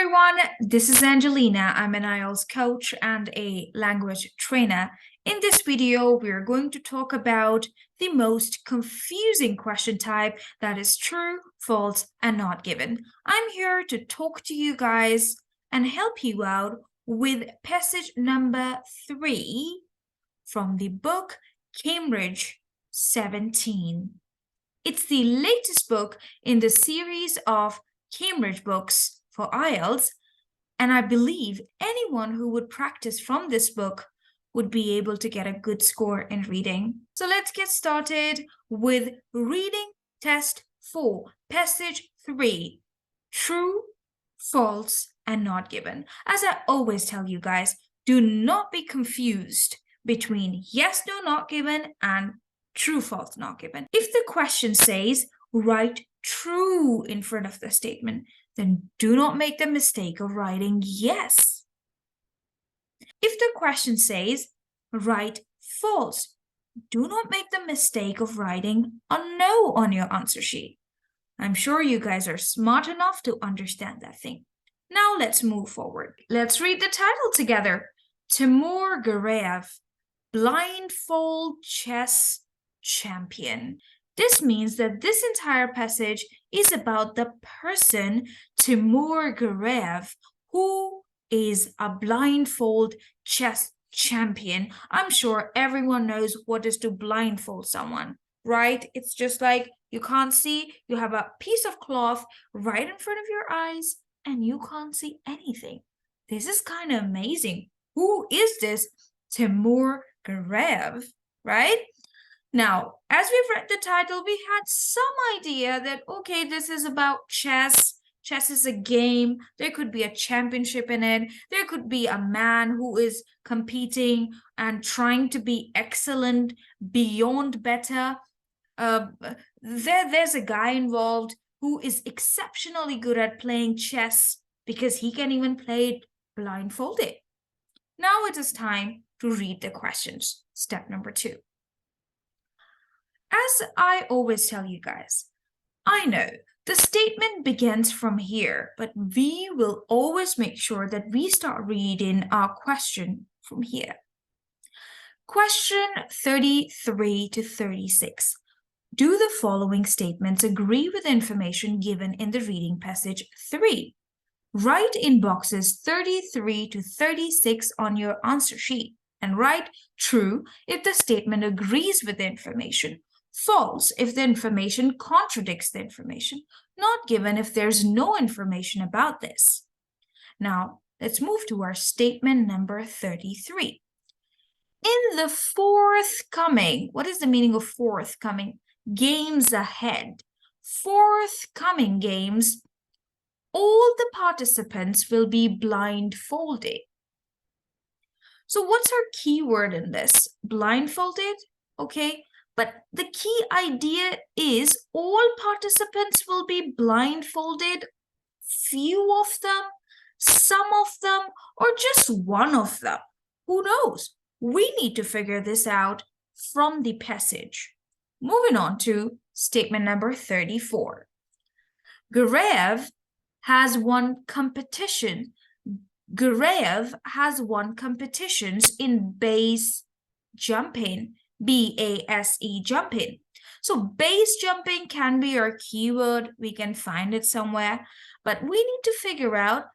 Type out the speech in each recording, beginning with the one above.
everyone, this is Angelina. I'm an IELTS coach and a language trainer. In this video, we're going to talk about the most confusing question type, that is true, false, and not given. I'm here to talk to you guys and help you out with passage number 3 from the book Cambridge 17. It's the latest book in the series of Cambridge books for IELTS, and I believe anyone who would practice from this book would be able to get a good score in reading. So let's get started with reading test 4, passage 3, true, false, and not given. As I always tell you guys, do not be confused between yes, no, not given and true, false, not given. If the question says write true in front of the statement, then do not make the mistake of writing yes. If the question says write false, do not make the mistake of writing a no on your answer sheet. I'm sure you guys are smart enough to understand that thing. Now let's move forward. Let's read the title together. Timur Gareev, blindfold chess champion. This means that this entire passage is about the person Timur Gareev, who is a blindfold chess champion. I'm sure everyone knows what is to blindfold someone, right? It's just like you can't see, you have a piece of cloth right in front of your eyes and you can't see anything. This is kind of amazing. Who is this Timur Gareev, right? Now, as we've read the title, we had some idea that, okay, this is about chess. Chess is a game. There could be a championship in it. There could be a man who is competing and trying to be excellent, beyond better. There's a guy involved who is exceptionally good at playing chess because he can even play it blindfolded. Now it is time to read the questions. Step number 2. As I always tell you guys, I know the statement begins from here, but we will always make sure that we start reading our question from here. Question 33 to 36. Do the following statements agree with the information given in the reading passage 3? Write in boxes 33 to 36 on your answer sheet and write true if the statement agrees with the information, false if the information contradicts the information, not given if there's no information about this. Now, let's move to our statement number 33. In the forthcoming, what is the meaning of forthcoming? Games ahead. Forthcoming games, all the participants will be blindfolded. So what's our key word in this? Blindfolded, okay? But the key idea is all participants will be blindfolded, few of them, some of them, or just one of them. Who knows? We need to figure this out from the passage. Moving on to statement number 34. Gareev has won competition. Gareev has won competitions in base jumping. B-A-S-E, jumping. So base jumping can be our keyword. We can find it somewhere. But we need to figure out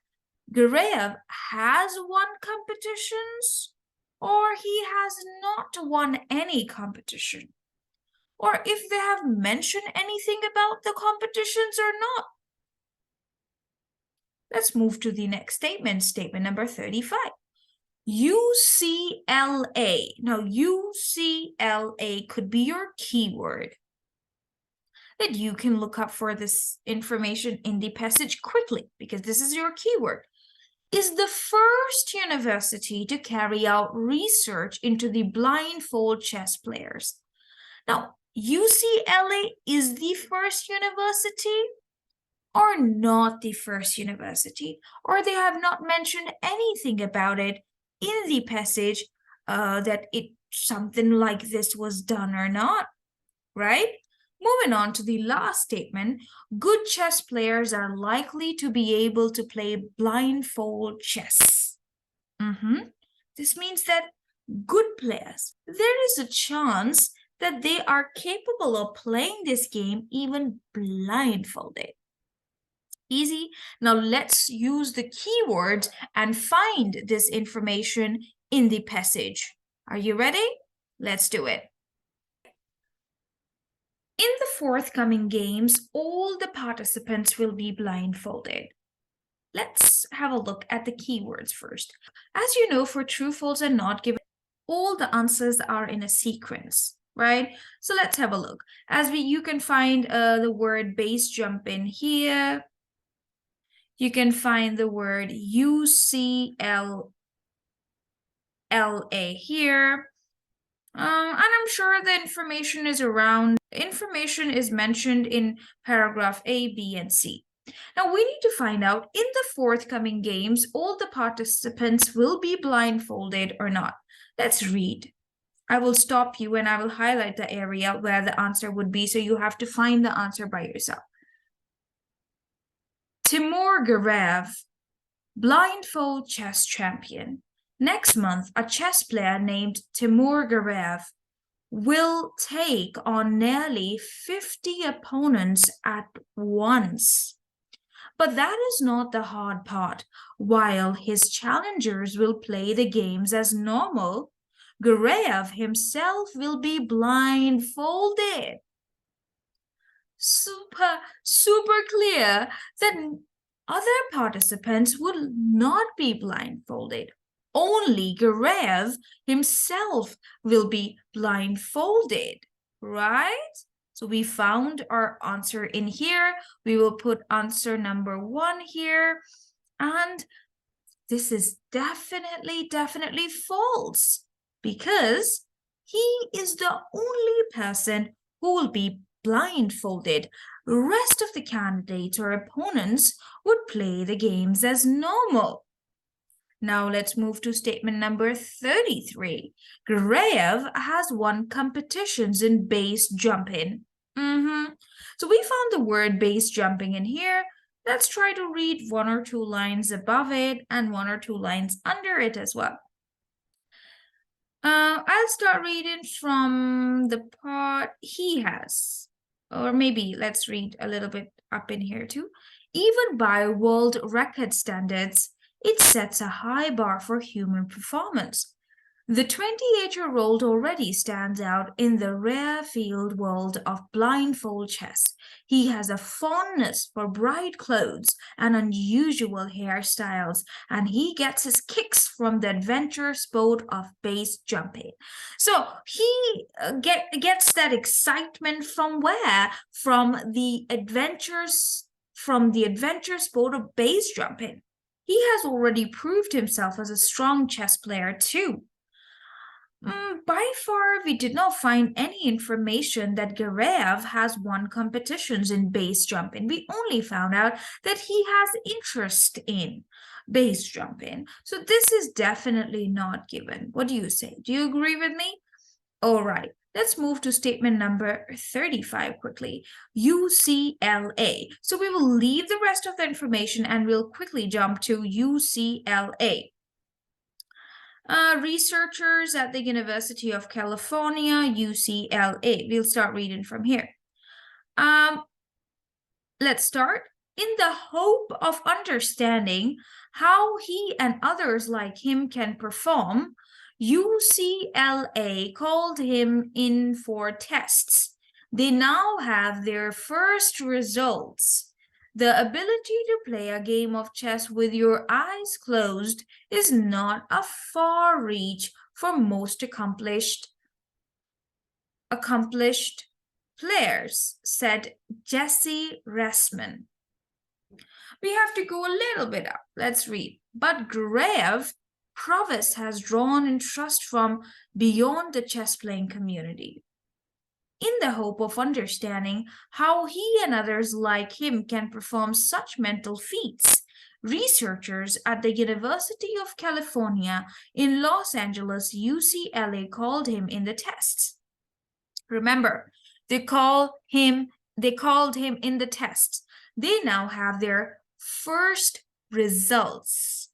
Gareev has won competitions or he has not won any competition. Or if they have mentioned anything about the competitions or not. Let's move to the next statement, statement number 35. UCLA. Now, UCLA could be your keyword that you can look up for this information in the passage quickly because this is your keyword. Is the first university to carry out research into the blindfold chess players. Now, UCLA is the first university or not the first university, or they have not mentioned anything about it in the passage that something like this was done or not, right? Moving on to the last statement, good chess players are likely to be able to play blindfold chess. This means that good players, there is a chance that they are capable of playing this game even blindfolded. Easy. Now let's use the keywords and find this information in the passage. Are you ready? Let's do it. In the forthcoming games, all the participants will be blindfolded. Let's have a look at the keywords first. As you know, for true, false, and not given, all the answers are in a sequence, right? So let's have a look. You can find the word base jump in here. You can find the word UCLA here. And I'm sure the information is mentioned in paragraph A, B, and C. Now we need to find out in the forthcoming games, all the participants will be blindfolded or not. Let's read. I will stop you and I will highlight the area where the answer would be, so you have to find the answer by yourself. Timur Garev, blindfold chess champion. Next month, a chess player named Timur Garev will take on nearly 50 opponents at once. But that is not the hard part. While his challengers will play the games as normal, Garev himself will be blindfolded. Super clear that other participants will not be blindfolded. Only Garev himself will be blindfolded, right? So we found our answer in here. We will put answer number 1 here. And this is definitely false, because he is the only person who will be blindfolded. The rest of the candidates or opponents would play the games as normal. Now let's move to statement number 33. Garev has won competitions in base jumping. So we found the word base jumping in here. Let's try to read 1 or 2 lines above it and 1 or 2 lines under it as well. I'll start reading from the part he has. Or maybe let's read a little bit up in here too. Even by world record standards, it sets a high bar for human performance. The 28-year-old already stands out in the rare field world of blindfold chess. He has a fondness for bright clothes and unusual hairstyles, and he gets his kicks from the adventure sport of base jumping. So he gets that excitement from where? From the adventure sport of base jumping. He has already proved himself as a strong chess player too. By far, we did not find any information that Garev has won competitions in base jumping. We only found out that he has interest in base jumping. So this is definitely not given. What do you say? Do you agree with me? All right. Let's move to statement number 35 quickly. UCLA. So we will leave the rest of the information and we'll quickly jump to UCLA. Researchers at the University of California, UCLA. We'll start reading from here. Let's start. In the hope of understanding how he and others like him can perform, UCLA called him in for tests. They now have their first results. The ability to play a game of chess with your eyes closed is not a far reach for most accomplished players, said Jesse Ressman. We have to go a little bit up. Let's read. But Garev's prowess has drawn interest from beyond the chess-playing community. In the hope of understanding how he and others like him can perform such mental feats, researchers at the University of California in Los Angeles, UCLA, called him in the tests. Remember, They called him in the tests. They now have their first results.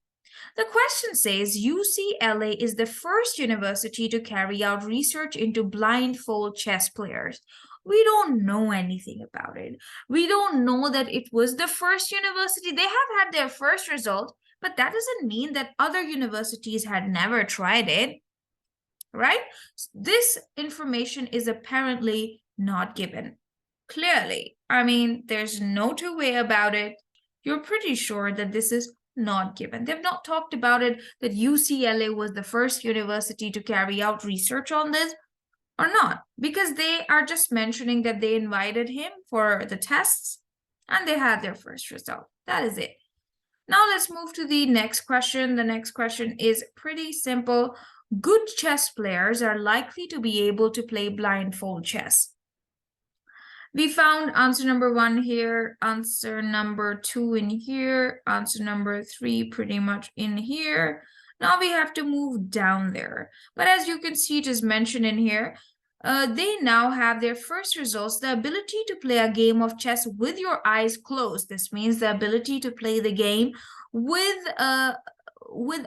The question says UCLA is the first university to carry out research into blindfold chess players. We don't know anything about it. We don't know that it was the first university. They have had their first result, but that doesn't mean that other universities had never tried it, right? This information is apparently not given. Clearly, I mean, there's no two way about it. You're pretty sure that this is not given. They've not talked about it, that UCLA was the first university to carry out research on this or not, because they are just mentioning that they invited him for the tests and they had their first result. That is it. Now let's move to the next question. The next question is pretty simple. Good chess players are likely to be able to play blindfold chess. We found answer number 1 here, answer number 2 in here, answer number 3 pretty much in here. Now we have to move down there. But as you can see, it is mentioned in here, they now have their first results, the ability to play a game of chess with your eyes closed. This means the ability to play the game with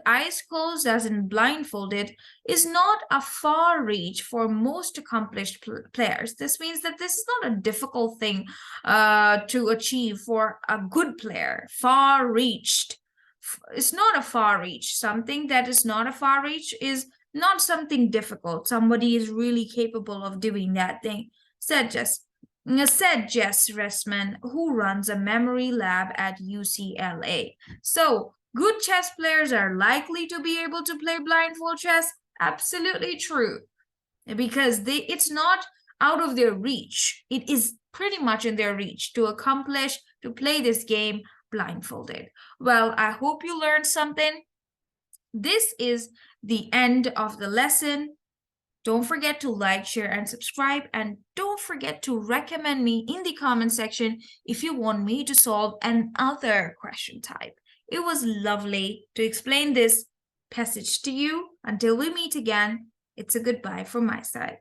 eyes closed, as in blindfolded, is not a far reach for most accomplished players. This means that this is not a difficult thing to achieve for a good player. Far reached. It's not a far reach. Something that is not a far reach is not something difficult. Somebody is really capable of doing that thing. Said Jess Ressman, who runs a memory lab at UCLA. So, good chess players are likely to be able to play blindfold chess. Absolutely true. Because it's not out of their reach. It is pretty much in their reach to play this game blindfolded. Well, I hope you learned something. This is the end of the lesson. Don't forget to like, share, and subscribe. And don't forget to recommend me in the comment section if you want me to solve another question type. It was lovely to explain this passage to you. Until we meet again, it's a goodbye from my side.